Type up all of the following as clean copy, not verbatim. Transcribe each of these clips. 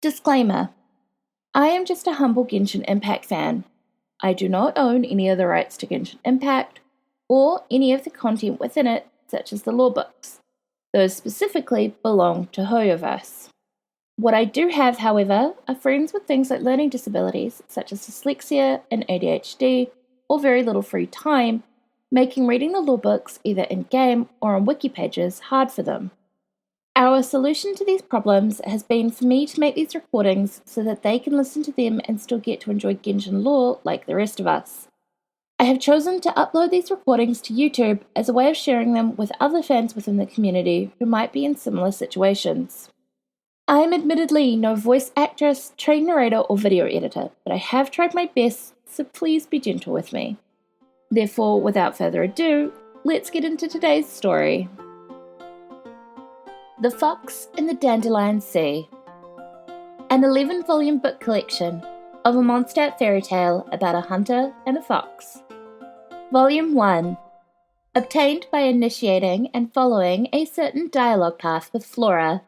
Disclaimer: I am just a humble Genshin Impact fan. I do not own any of the rights to Genshin Impact, or any of the content within it, such as the lore books. Those specifically belong to Hoyoverse. What I do have, however, are friends with things like learning disabilities, such as dyslexia and ADHD, or very little free time, making reading the lore books either in-game or on wiki pages hard for them. Our solution to these problems has been for me to make these recordings so that they can listen to them and still get to enjoy Genshin lore like the rest of us. I have chosen to upload these recordings to YouTube as a way of sharing them with other fans within the community who might be in similar situations. I am admittedly no voice actress, trained narrator, or video editor, but I have tried my best, so please be gentle with me. Therefore, without further ado, let's get into today's story. The Fox in the Dandelion Sea. An 11-volume book collection of a Mondstadt fairy tale about a hunter and a fox. Volume 1. Obtained by initiating and following a certain dialogue path with Flora.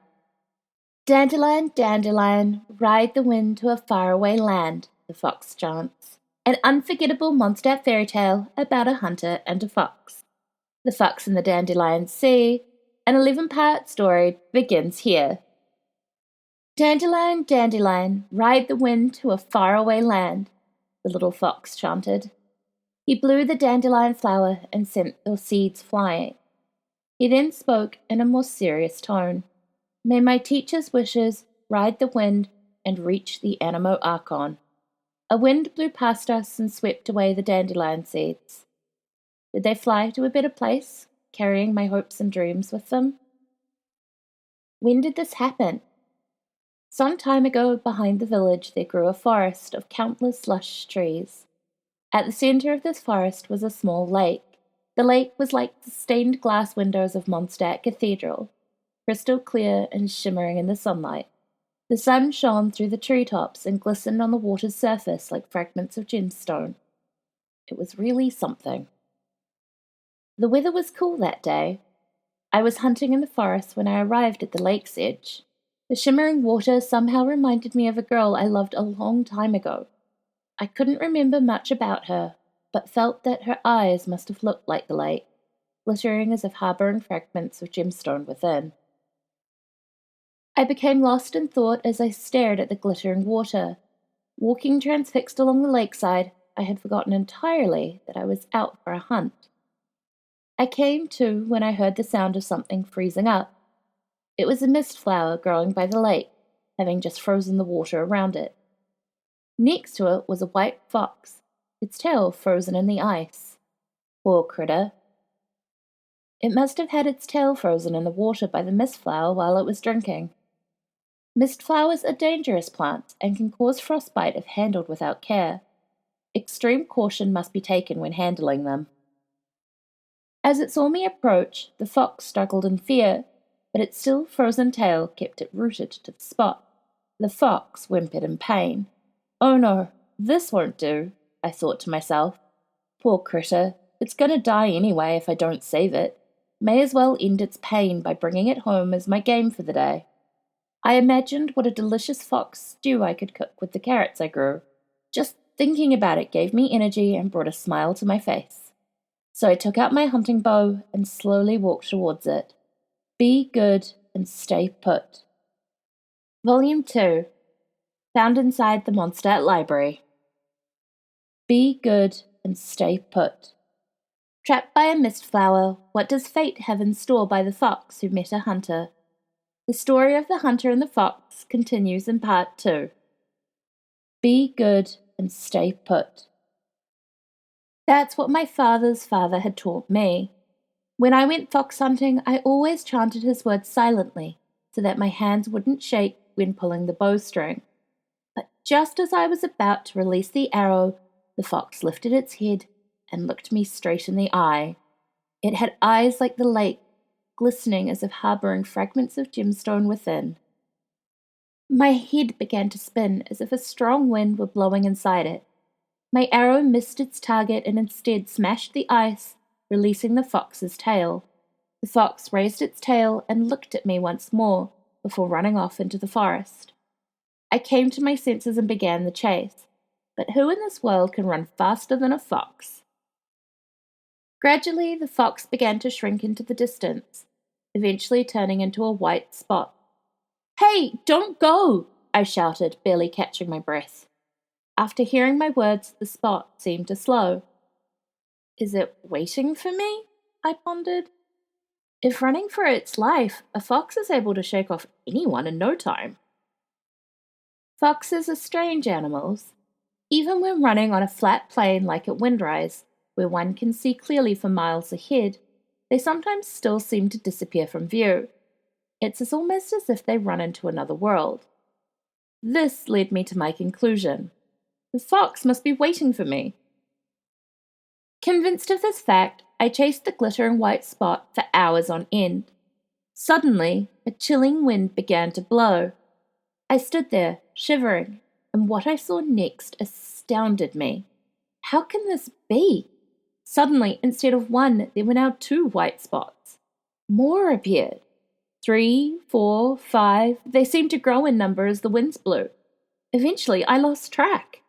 Dandelion, dandelion, ride the wind to a faraway land, the fox chants. An unforgettable Mondstadt fairy tale about a hunter and a fox. The Fox in the Dandelion Sea, an 11-part story, begins here. Dandelion, dandelion, ride the wind to a faraway land, the little fox chanted. He blew the dandelion flower and sent the seeds flying. He then spoke in a more serious tone. May my teacher's wishes ride the wind and reach the Animo Archon. A wind blew past us and swept away the dandelion seeds. Did they fly to a better place, carrying my hopes and dreams with them? When did this happen? Some time ago, behind the village, there grew a forest of countless lush trees. At the center of this forest was a small lake. The lake was like the stained glass windows of Mondstadt Cathedral, crystal clear and shimmering in the sunlight. The sun shone through the treetops and glistened on the water's surface like fragments of gemstone. It was really something. The weather was cool that day. I was hunting in the forest when I arrived at the lake's edge. The shimmering water somehow reminded me of a girl I loved a long time ago. I couldn't remember much about her, but felt that her eyes must have looked like the lake, glittering as if harboring fragments of gemstone within. I became lost in thought as I stared at the glittering water. Walking transfixed along the lakeside, I had forgotten entirely that I was out for a hunt. I came to when I heard the sound of something freezing up. It was a mist flower growing by the lake, having just frozen the water around it. Next to it was a white fox, its tail frozen in the ice. Poor critter. It must have had its tail frozen in the water by the mist flower while it was drinking. Mist flowers are dangerous plants and can cause frostbite if handled without care. Extreme caution must be taken when handling them. As it saw me approach, the fox struggled in fear, but its still frozen tail kept it rooted to the spot. The fox whimpered in pain. Oh no, this won't do, I thought to myself. Poor critter, it's going to die anyway if I don't save it. May as well end its pain by bringing it home as my game for the day. I imagined what a delicious fox stew I could cook with the carrots I grew. Just thinking about it gave me energy and brought a smile to my face. So I took out my hunting bow and slowly walked towards it. Be good and stay put. Volume 2. Found inside the Mondstadt Library. Be good and stay put. Trapped by a mist flower, what does fate have in store by the fox who met a hunter? The story of the hunter and the fox continues in part 2. Be good and stay put. That's what my father's father had taught me. When I went fox hunting, I always chanted his words silently, so that my hands wouldn't shake when pulling the bowstring. But just as I was about to release the arrow, the fox lifted its head and looked me straight in the eye. It had eyes like the lake, glistening as if harboring fragments of gemstone within. My head began to spin as if a strong wind were blowing inside it. My arrow missed its target and instead smashed the ice, releasing the fox's tail. The fox raised its tail and looked at me once more before running off into the forest. I came to my senses and began the chase. But who in this world can run faster than a fox? Gradually, the fox began to shrink into the distance, eventually turning into a white spot. "Hey, don't go!" I shouted, barely catching my breath. After hearing my words, the spot seemed to slow. Is it waiting for me? I pondered. If running for its life, a fox is able to shake off anyone in no time. Foxes are strange animals. Even when running on a flat plain like at Windrise, where one can see clearly for miles ahead, they sometimes still seem to disappear from view. It's almost as if they run into another world. This led me to my conclusion. The fox must be waiting for me. Convinced of this fact, I chased the glittering white spot for hours on end. Suddenly, a chilling wind began to blow. I stood there, shivering, and what I saw next astounded me. How can this be? Suddenly, instead of one, there were now 2 white spots. More appeared. 3, 4, 5, they seemed to grow in number as the winds blew. Eventually, I lost track.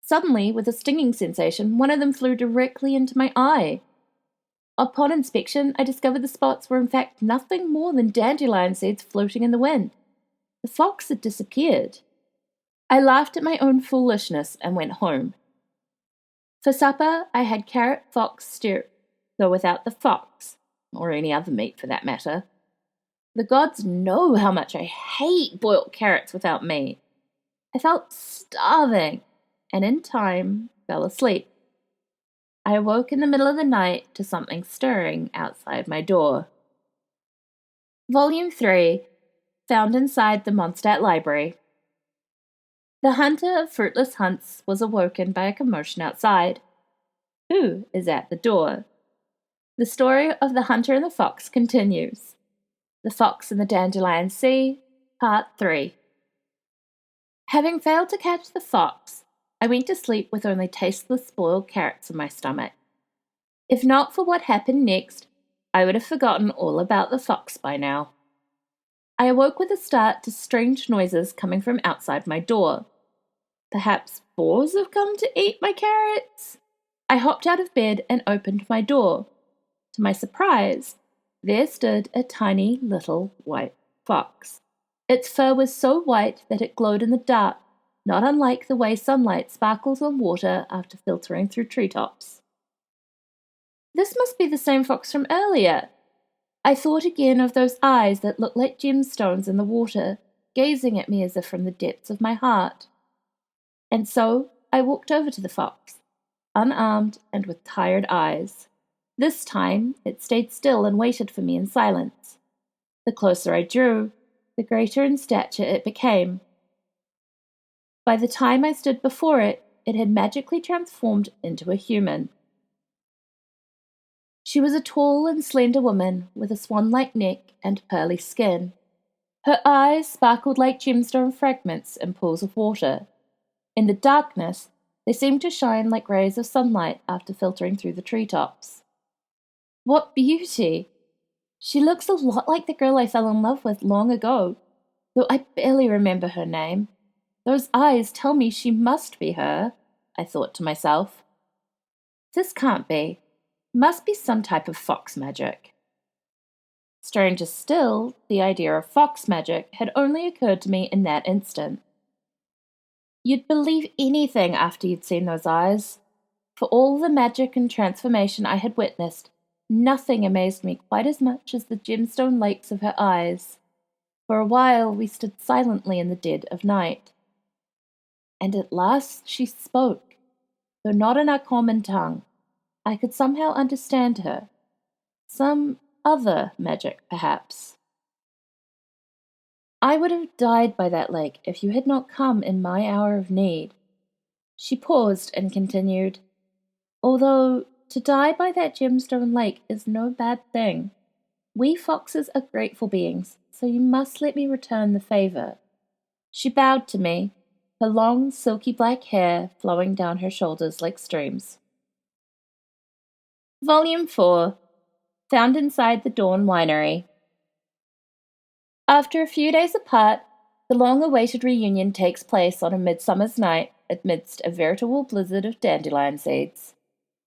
Suddenly, with a stinging sensation, one of them flew directly into my eye. Upon inspection, I discovered the spots were in fact nothing more than dandelion seeds floating in the wind. The fox had disappeared. I laughed at my own foolishness and went home. For supper, I had carrot fox stew, though without the fox, or any other meat for that matter. The gods know how much I hate boiled carrots without meat. I felt starving, and in time fell asleep. I awoke in the middle of the night to something stirring outside my door. Volume 3, found inside the Mondstadt library. The hunter of fruitless hunts was awoken by a commotion outside. Who is at the door? The story of the hunter and the fox continues. The Fox in the Dandelion Sea, Part 3. Having failed to catch the fox, I went to sleep with only tasteless boiled carrots in my stomach. If not for what happened next, I would have forgotten all about the fox by now. I awoke with a start to strange noises coming from outside my door. Perhaps boars have come to eat my carrots? I hopped out of bed and opened my door. To my surprise, there stood a tiny little white fox. Its fur was so white that it glowed in the dark, not unlike the way sunlight sparkles on water after filtering through treetops. This must be the same fox from earlier. I thought again of those eyes that looked like gemstones in the water, gazing at me as if from the depths of my heart. And so I walked over to the fox, unarmed and with tired eyes. This time it stayed still and waited for me in silence. The closer I drew, the greater in stature it became. By the time I stood before it, it had magically transformed into a human. She was a tall and slender woman with a swan-like neck and pearly skin. Her eyes sparkled like gemstone fragments in pools of water. In the darkness, they seemed to shine like rays of sunlight after filtering through the treetops. What beauty! She looks a lot like the girl I fell in love with long ago, though I barely remember her name. Those eyes tell me she must be her, I thought to myself. This can't be. Must be some type of fox magic. Stranger still, the idea of fox magic had only occurred to me in that instant. You'd believe anything after you'd seen those eyes. For all the magic and transformation I had witnessed, nothing amazed me quite as much as the gemstone lakes of her eyes. For a while we stood silently in the dead of night. And at last she spoke, though not in our common tongue. I could somehow understand her. Some other magic, perhaps. I would have died by that lake if you had not come in my hour of need. She paused and continued, although to die by that gemstone lake is no bad thing. We foxes are grateful beings, so you must let me return the favor. She bowed to me, her long, silky black hair flowing down her shoulders like streams. Volume 4, found inside the Dawn Winery. After a few days apart, The long-awaited reunion takes place on a midsummer's night amidst a veritable blizzard of dandelion seeds.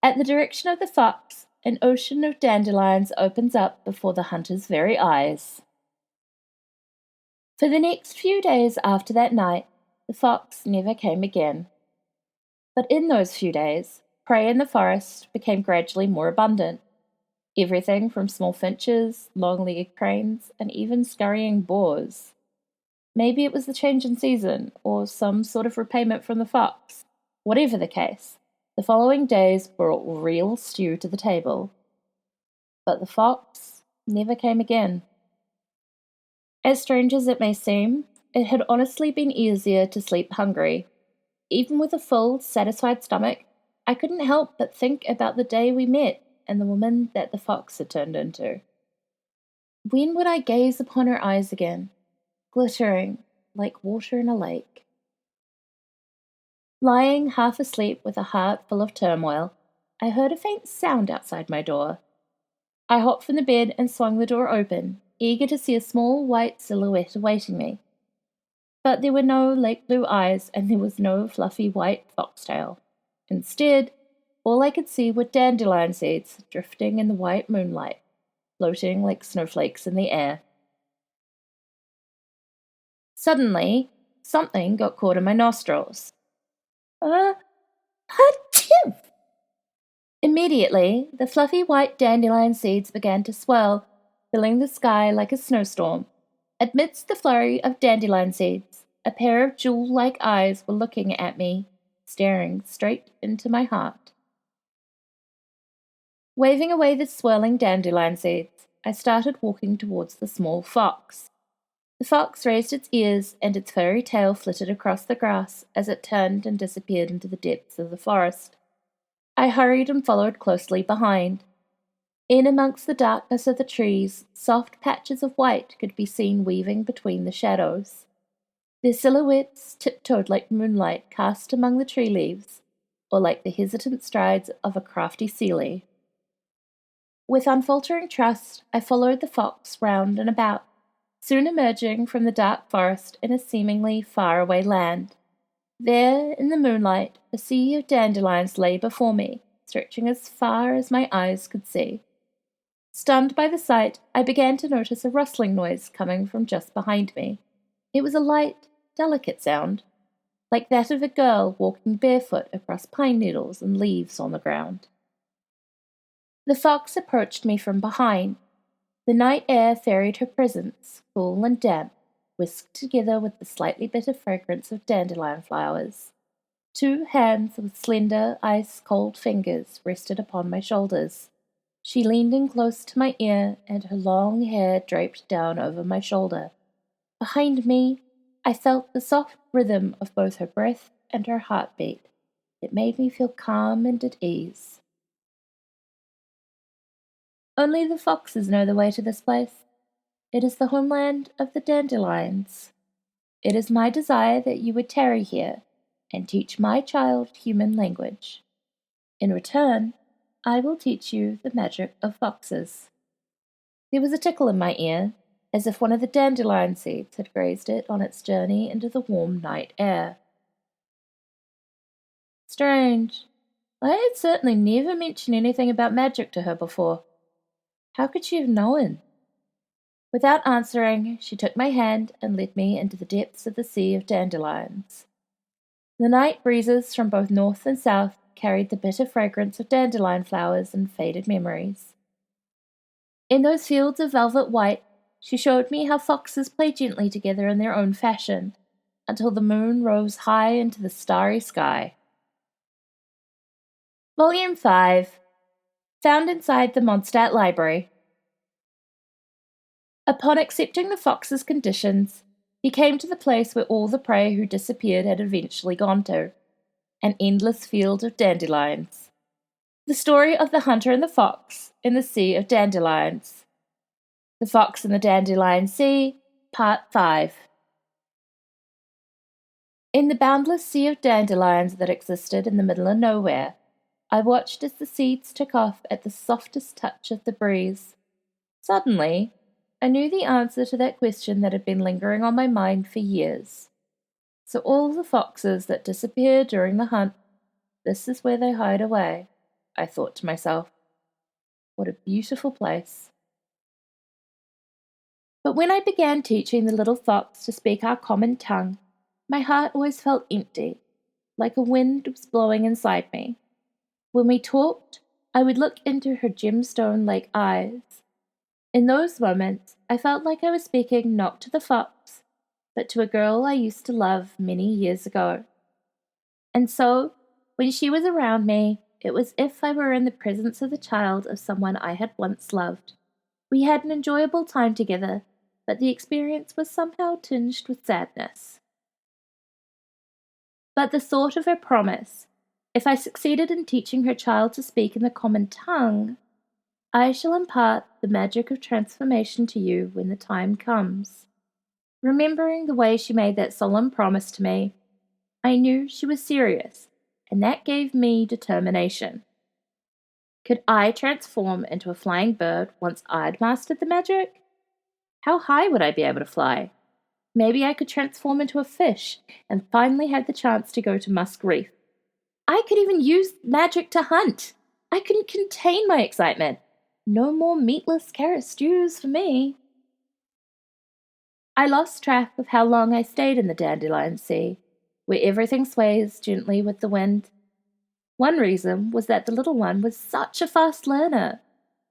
At the direction of the fox, an ocean of dandelions opens up before the hunter's very eyes. For the next few days after that night, the fox never came again. But in those few days, prey in the forest became gradually more abundant. Everything from small finches, long-legged cranes, and even scurrying boars. Maybe it was the change in season, or some sort of repayment from the fox. Whatever the case, the following days brought real stew to the table. But the fox never came again. As strange as it may seem, it had honestly been easier to sleep hungry. Even with a full, satisfied stomach, I couldn't help but think about the day we met and the woman that the fox had turned into. When would I gaze upon her eyes again, glittering like water in a lake? Lying half asleep with a heart full of turmoil, I heard a faint sound outside my door. I hopped from the bed and swung the door open, eager to see a small white silhouette awaiting me. But there were no lake blue eyes, and there was no fluffy white foxtail. Instead, all I could see were dandelion seeds drifting in the white moonlight, floating like snowflakes in the air. Suddenly, something got caught in my nostrils. Achoo! Immediately, the fluffy white dandelion seeds began to swell, filling the sky like a snowstorm. Amidst the flurry of dandelion seeds, a pair of jewel-like eyes were looking at me, staring straight into my heart. Waving away the swirling dandelion seeds, I started walking towards the small fox. The fox raised its ears, and its furry tail flitted across the grass as it turned and disappeared into the depths of the forest. I hurried and followed closely behind. In amongst the darkness of the trees, soft patches of white could be seen weaving between the shadows. Their silhouettes tiptoed like moonlight cast among the tree leaves, or like the hesitant strides of a crafty sealy. With unfaltering trust, I followed the fox round and about, soon emerging from the dark forest in a seemingly far-away land. There, in the moonlight, a sea of dandelions lay before me, stretching as far as my eyes could see. Stunned by the sight, I began to notice a rustling noise coming from just behind me. It was a light, delicate sound, like that of a girl walking barefoot across pine needles and leaves on the ground. The fox approached me from behind. The night air ferried her presence, cool and damp, whisked together with the slightly bitter fragrance of dandelion flowers. 2 hands with slender, ice-cold fingers rested upon my shoulders. She leaned in close to my ear, and her long hair draped down over my shoulder. Behind me, I felt the soft rhythm of both her breath and her heartbeat. It made me feel calm and at ease. Only the foxes know the way to this place. It is the homeland of the dandelions. It is my desire that you would tarry here and teach my child human language. In return, I will teach you the magic of foxes. There was a tickle in my ear, as if one of the dandelion seeds had grazed it on its journey into the warm night air. Strange. I had certainly never mentioned anything about magic to her before. How could she have known? Without answering, she took my hand and led me into the depths of the sea of dandelions. The night breezes from both north and south carried the bitter fragrance of dandelion flowers and faded memories. In those fields of velvet white, she showed me how foxes play gently together in their own fashion, until the moon rose high into the starry sky. Volume 5, found inside the Mondstadt Library. Upon accepting the fox's conditions, he came to the place where all the prey who disappeared had eventually gone to, an endless field of dandelions. The story of the hunter and the fox in the Sea of Dandelions. The Fox in the Dandelion Sea, Part 5. In the boundless sea of dandelions that existed in the middle of nowhere, I watched as the seeds took off at the softest touch of the breeze. Suddenly, I knew the answer to that question that had been lingering on my mind for years. So all the foxes that disappear during the hunt, this is where they hide away, I thought to myself. What a beautiful place. But when I began teaching the little fox to speak our common tongue, my heart always felt empty, like a wind was blowing inside me. When we talked, I would look into her gemstone-like eyes. In those moments, I felt like I was speaking not to the fox, but to a girl I used to love many years ago. And so, when she was around me, it was as if I were in the presence of the child of someone I had once loved. We had an enjoyable time together, but the experience was somehow tinged with sadness. But the thought of her promise, if I succeeded in teaching her child to speak in the common tongue, I shall impart the magic of transformation to you when the time comes. Remembering the way she made that solemn promise to me, I knew she was serious, and that gave me determination. Could I transform into a flying bird once I'd mastered the magic? How high would I be able to fly? Maybe I could transform into a fish and finally have the chance to go to Musk Reef. I could even use magic to hunt. I couldn't contain my excitement. No more meatless carrot stews for me. I lost track of how long I stayed in the Dandelion Sea, where everything sways gently with the wind. One reason was that the little one was such a fast learner.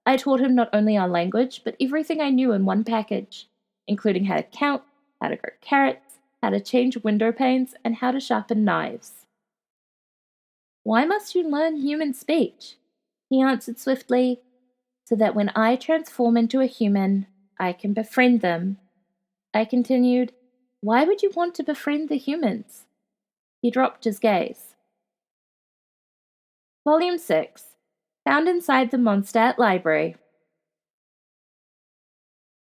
I taught him not only our language, but everything I knew in one package, including how to count, how to grow carrots, how to change window panes, and how to sharpen knives. Why must you learn human speech? He answered swiftly, so that when I transform into a human, I can befriend them. I continued, why would you want to befriend the humans? He dropped his gaze. Volume 6, found inside the Mondstadt library.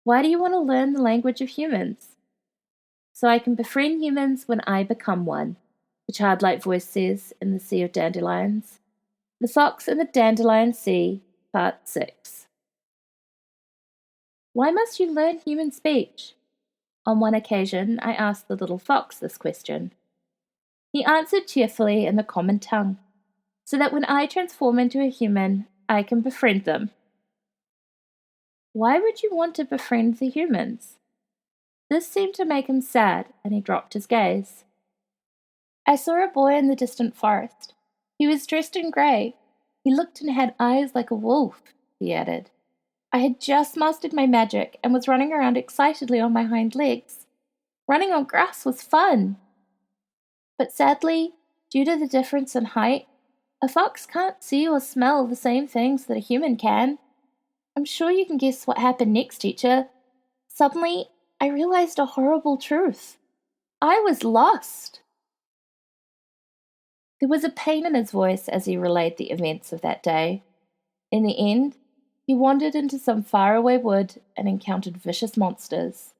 Why do you want to learn the language of humans? So I can befriend humans when I become one, the childlike voice says in the Sea of Dandelions. The Fox in the Dandelion Sea, Part 6. Why must you learn human speech? On one occasion, I asked the little fox this question. He answered cheerfully in the common tongue, so that when I transform into a human, I can befriend them. Why would you want to befriend the humans? This seemed to make him sad, and he dropped his gaze. I saw a boy in the distant forest. He was dressed in grey. He looked and had eyes like a wolf, he added. I had just mastered my magic and was running around excitedly on my hind legs. Running on grass was fun. But sadly, due to the difference in height, a fox can't see or smell the same things that a human can. I'm sure you can guess what happened next, teacher. Suddenly, I realized a horrible truth. I was lost. There was a pain in his voice as he relayed the events of that day. In the end, he wandered into some faraway wood and encountered vicious monsters.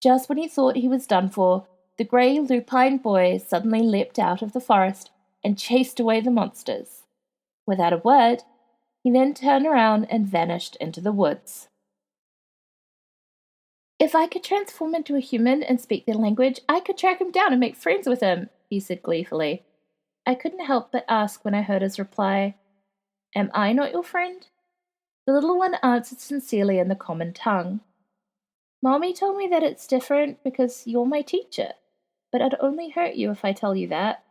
Just when he thought he was done for, the grey lupine boy suddenly leapt out of the forest and chased away the monsters. Without a word, he then turned around and vanished into the woods. If I could transform into a human and speak their language, I could track him down and make friends with him, he said gleefully. I couldn't help but ask when I heard his reply, Am I not your friend? The little one answered sincerely in the common tongue. Mommy told me that it's different because you're my teacher, but I'd only hurt you if I tell you that.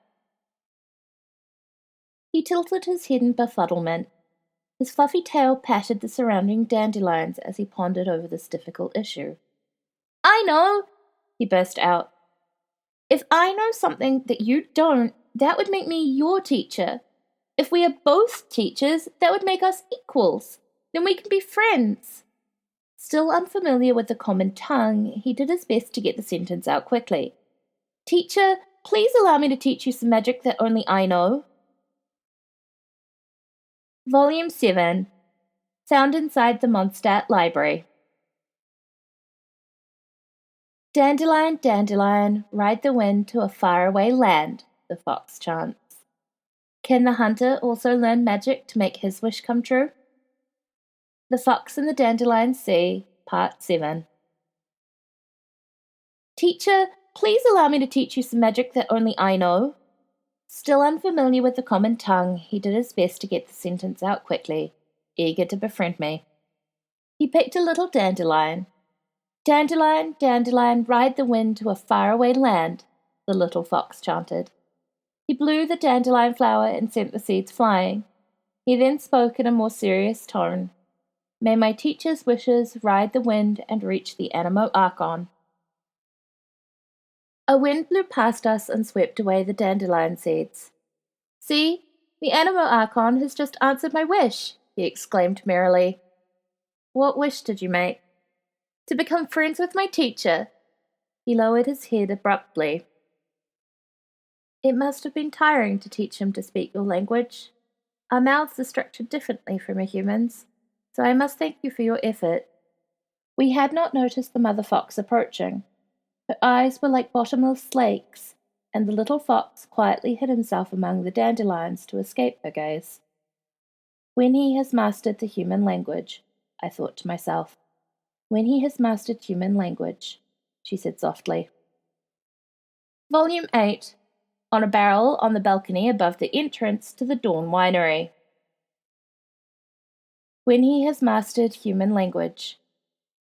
He tilted his head in befuddlement. His fluffy tail patted the surrounding dandelions as he pondered over this difficult issue. I know, he burst out. If I know something that you don't, that would make me your teacher. If we are both teachers, that would make us equals. Then we can be friends. Still unfamiliar with the common tongue, he did his best to get the sentence out quickly. Teacher, please allow me to teach you some magic that only I know. Volume 7, found inside the Mondstadt library. Dandelion, dandelion, ride the wind to a faraway land, the fox chants. Can the hunter also learn magic to make his wish come true? The Fox in the Dandelion Sea, Part 7. Teacher, please allow me to teach you some magic that only I know. Still unfamiliar with the common tongue, he did his best to get the sentence out quickly, eager to befriend me. He picked a little dandelion. Dandelion, dandelion, ride the wind to a faraway land, the little fox chanted. He blew the dandelion flower and sent the seeds flying. He then spoke in a more serious tone. May my teacher's wishes ride the wind and reach the Anemo Archon. A wind blew past us and swept away the dandelion seeds. See, the Anemo Archon has just answered my wish, he exclaimed merrily. What wish did you make? To become friends with my teacher. He lowered his head abruptly. It must have been tiring to teach him to speak your language. Our mouths are structured differently from a human's, so I must thank you for your effort. We had not noticed the mother fox approaching. Her eyes were like bottomless lakes, and the little fox quietly hid himself among the dandelions to escape her gaze. When he has mastered the human language, I thought to myself. When he has mastered human language, she said softly. Volume 8. On a barrel on the balcony above the entrance to the Dawn Winery. When he has mastered human language.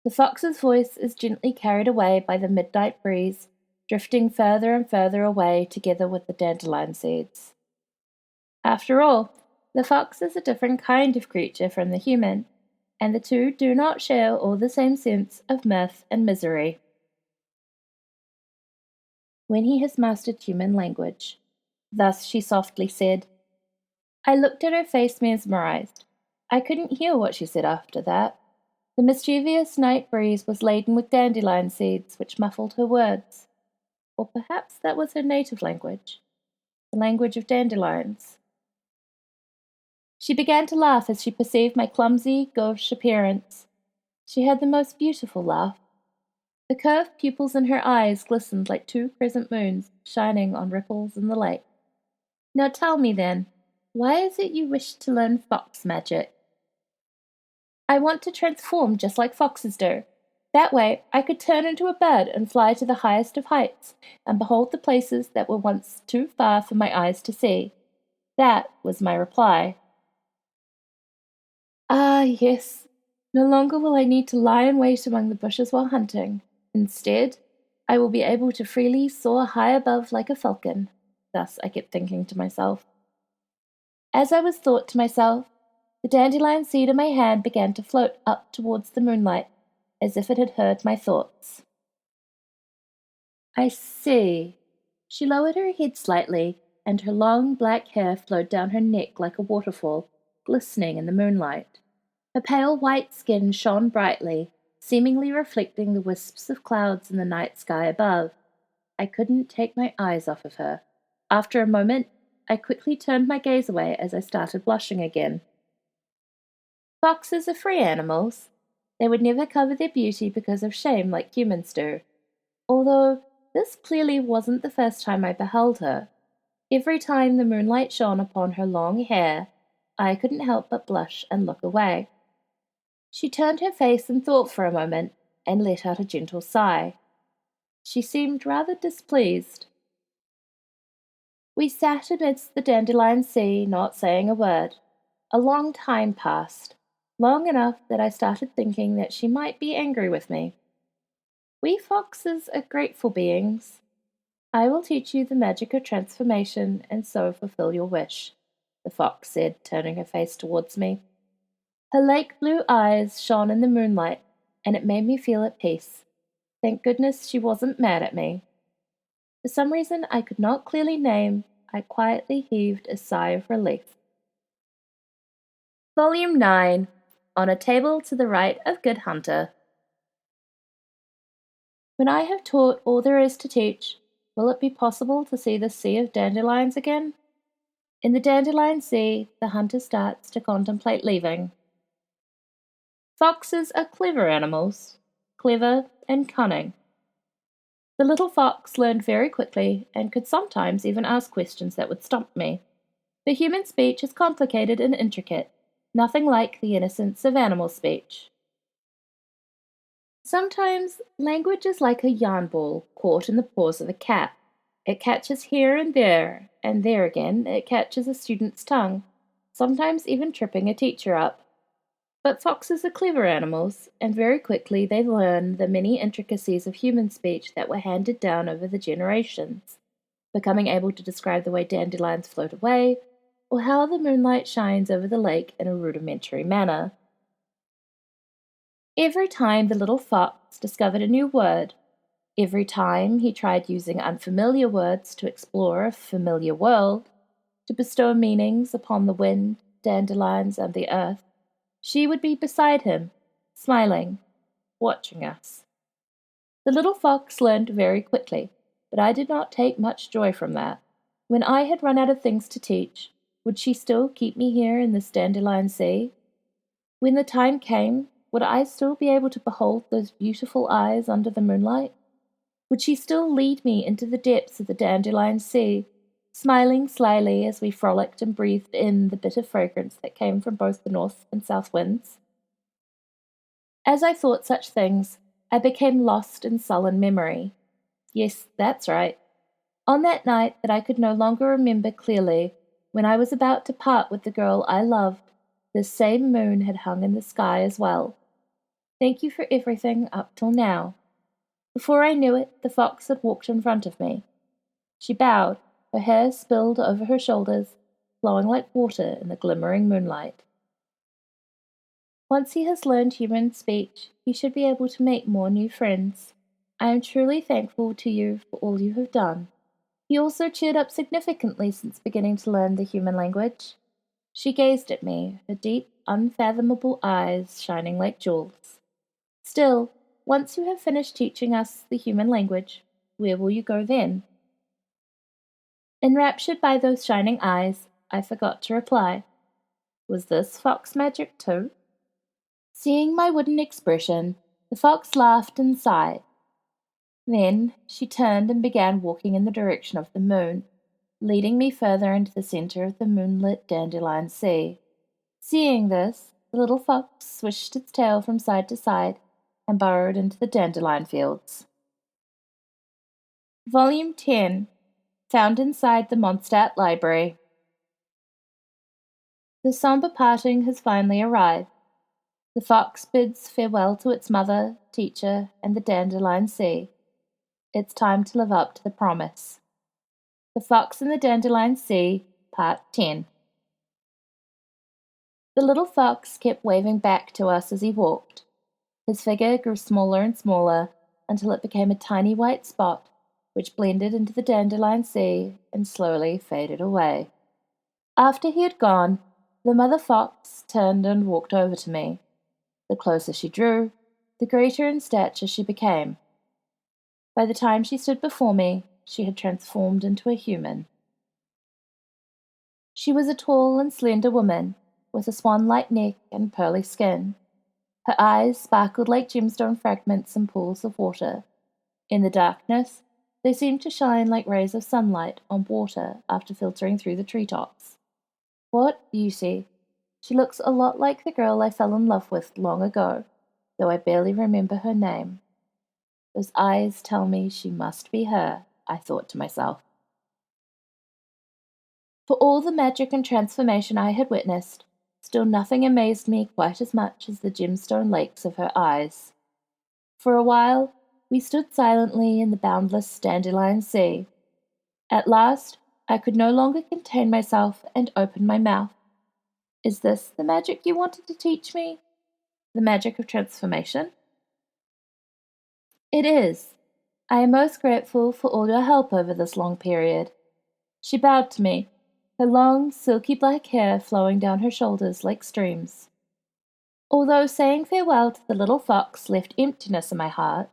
The fox's voice is gently carried away by the midnight breeze, drifting further and further away together with the dandelion seeds. After all, the fox is a different kind of creature from the human, and the two do not share all the same sense of mirth and misery. When he has mastered human language. Thus she softly said. I looked at her face mesmerized. I couldn't hear what she said after that. The mischievous night breeze was laden with dandelion seeds, which muffled her words. Or perhaps that was her native language, the language of dandelions. She began to laugh as she perceived my clumsy, gauche appearance. She had the most beautiful laugh. The curved pupils in her eyes glistened like two crescent moons shining on ripples in the lake. Now tell me then, why is it you wish to learn fox magic? I want to transform just like foxes do. That way I could turn into a bird and fly to the highest of heights and behold the places that were once too far for my eyes to see. That was my reply. Ah, yes. No longer will I need to lie in wait among the bushes while hunting. Instead, I will be able to freely soar high above like a falcon. Thus I kept thinking to myself. As I was thought to myself, the dandelion seed in my hand began to float up towards the moonlight, as if it had heard my thoughts. I see. She lowered her head slightly, and her long black hair flowed down her neck like a waterfall, glistening in the moonlight. Her pale white skin shone brightly, seemingly reflecting the wisps of clouds in the night sky above. I couldn't take my eyes off of her. After a moment, I quickly turned my gaze away as I started blushing again. Foxes are free animals. They would never cover their beauty because of shame like humans do. Although this clearly wasn't the first time I beheld her. Every time the moonlight shone upon her long hair, I couldn't help but blush and look away. She turned her face in thought for a moment and let out a gentle sigh. She seemed rather displeased. We sat amidst the Dandelion Sea, not saying a word. A long time passed, long enough that I started thinking that she might be angry with me. We foxes are grateful beings. I will teach you the magic of transformation and so fulfill your wish, the fox said, turning her face towards me. Her lake blue eyes shone in the moonlight, and it made me feel at peace. Thank goodness she wasn't mad at me. For some reason I could not clearly name, I quietly heaved a sigh of relief. Volume 9. On a Table to the Right of Good Hunter. When I have taught all there is to teach, will it be possible to see the sea of dandelions again? In the Dandelion Sea, the hunter starts to contemplate leaving. Foxes are clever animals, clever and cunning. The little fox learned very quickly and could sometimes even ask questions that would stump me. The human speech is complicated and intricate, nothing like the innocence of animal speech. Sometimes language is like a yarn ball caught in the paws of a cat. It catches here and there again it catches a student's tongue, sometimes even tripping a teacher up. But foxes are clever animals, and very quickly they learn the many intricacies of human speech that were handed down over the generations, becoming able to describe the way dandelions float away, or how the moonlight shines over the lake in a rudimentary manner. Every time the little fox discovered a new word, every time he tried using unfamiliar words to explore a familiar world, to bestow meanings upon the wind, dandelions, and the earth, she would be beside him, smiling, watching us. The little fox learned very quickly, but I did not take much joy from that. When I had run out of things to teach, would she still keep me here in this Dandelion Sea? When the time came, would I still be able to behold those beautiful eyes under the moonlight? Would she still lead me into the depths of the Dandelion Sea, smiling slyly as we frolicked and breathed in the bitter fragrance that came from both the north and south winds? As I thought such things, I became lost in sullen memory. Yes, that's right. On that night that I could no longer remember clearly, when I was about to part with the girl I loved, this same moon had hung in the sky as well. Thank you for everything up till now. Before I knew it, the fox had walked in front of me. She bowed, her hair spilled over her shoulders, flowing like water in the glimmering moonlight. Once he has learned human speech, he should be able to make more new friends. I am truly thankful to you for all you have done. He also cheered up significantly since beginning to learn the human language. She gazed at me, her deep, unfathomable eyes shining like jewels. Still, once you have finished teaching us the human language, where will you go then? Enraptured by those shining eyes, I forgot to reply. Was this fox magic too? Seeing my wooden expression, the fox laughed and sighed. Then she turned and began walking in the direction of the moon, leading me further into the center of the moonlit Dandelion Sea. Seeing this, the little fox swished its tail from side to side and burrowed into the dandelion fields. Volume 10, found inside the Mondstadt Library. The somber parting has finally arrived. The fox bids farewell to its mother, teacher, and the Dandelion Sea. It's time to live up to the promise. The Fox in the Dandelion Sea, Part 10. The little fox kept waving back to us as he walked. His figure grew smaller and smaller until it became a tiny white spot, which blended into the Dandelion Sea and slowly faded away. After he had gone, the mother fox turned and walked over to me. The closer she drew, the greater in stature she became. By the time she stood before me, she had transformed into a human. She was a tall and slender woman, with a swan-like neck and pearly skin. Her eyes sparkled like gemstone fragments in pools of water. In the darkness, they seemed to shine like rays of sunlight on water after filtering through the treetops. What beauty! She looks a lot like the girl I fell in love with long ago, though I barely remember her name. Those eyes tell me she must be her, I thought to myself. For all the magic and transformation I had witnessed, still nothing amazed me quite as much as the gemstone lakes of her eyes. For a while, we stood silently in the boundless Dandelion Sea. At last, I could no longer contain myself and opened my mouth. Is this the magic you wanted to teach me? The magic of transformation? It is. I am most grateful for all your help over this long period. She bowed to me, her long, silky black hair flowing down her shoulders like streams. Although saying farewell to the little fox left emptiness in my heart,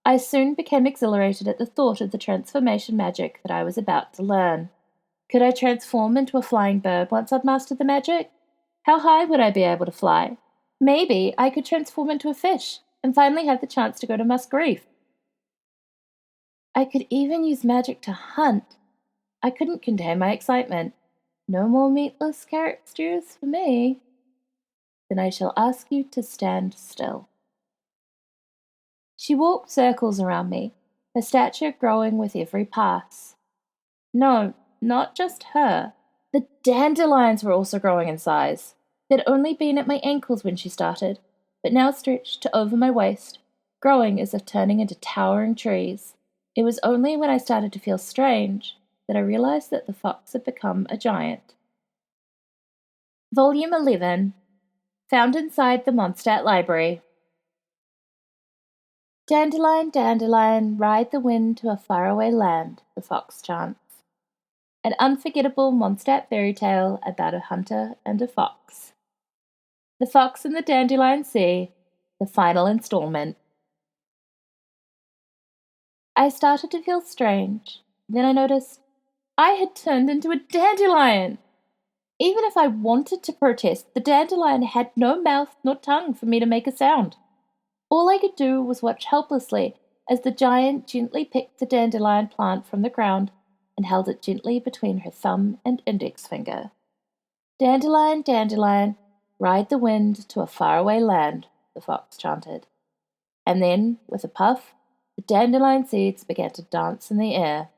I soon became exhilarated at the thought of the transformation magic that I was about to learn. Could I transform into a flying bird once I'd mastered the magic? How high would I be able to fly? Maybe I could transform into a fish and finally have the chance to go to Musk Reef. I could even use magic to hunt. I couldn't contain my excitement. No more meatless carrot stews for me. Then I shall ask you to stand still. She walked circles around me, her stature growing with every pass. No, not just her. The dandelions were also growing in size. They'd only been at my ankles when she started, but now stretched to over my waist, growing as if turning into towering trees. It was only when I started to feel strange that I realized that the fox had become a giant. Volume 11, found inside the Mondstadt Library. Dandelion, dandelion, ride the wind to a faraway land, the fox chants. An unforgettable Mondstadt fairy tale about a hunter and a fox. The Fox in the Dandelion Sea, the final installment. I started to feel strange. Then I noticed I had turned into a dandelion. Even if I wanted to protest, the dandelion had no mouth nor tongue for me to make a sound. All I could do was watch helplessly as the giant gently picked the dandelion plant from the ground and held it gently between her thumb and index finger. Dandelion, dandelion, ride the wind to a faraway land, the fox chanted. And then, with a puff, the dandelion seeds began to dance in the air.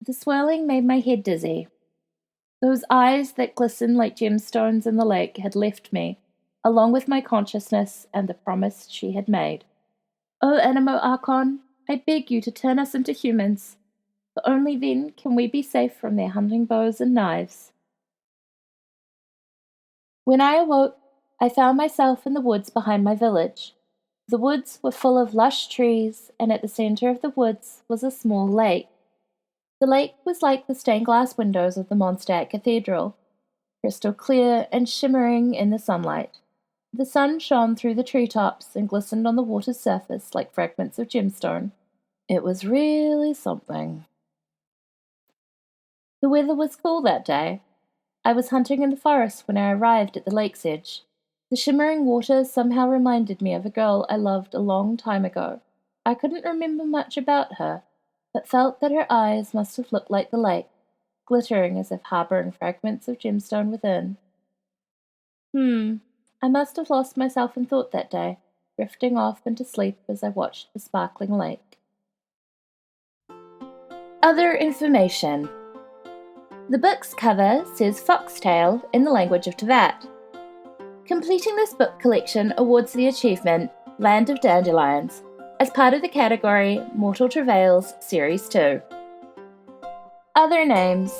The swirling made my head dizzy. Those eyes that glistened like gemstones in the lake had left me, along with my consciousness and the promise she had made. "O Animo Archon, I beg you to turn us into humans, for only then can we be safe from their hunting bows and knives." When I awoke, I found myself in the woods behind my village. The woods were full of lush trees, and at the center of the woods was a small lake. The lake was like the stained glass windows of the Mondstadt Cathedral, crystal clear and shimmering in the sunlight. The sun shone through the treetops and glistened on the water's surface like fragments of gemstone. It was really something. The weather was cool that day. I was hunting in the forest when I arrived at the lake's edge. The shimmering water somehow reminded me of a girl I loved a long time ago. I couldn't remember much about her, but felt that her eyes must have looked like the lake, glittering as if harboring fragments of gemstone within. I must have lost myself in thought that day, drifting off into sleep as I watched the sparkling lake. Other information. The book's cover says Foxtail in the language of Teyvat. Completing this book collection awards the achievement Land of Dandelions as part of the category Mortal Travails Series 2. Other names: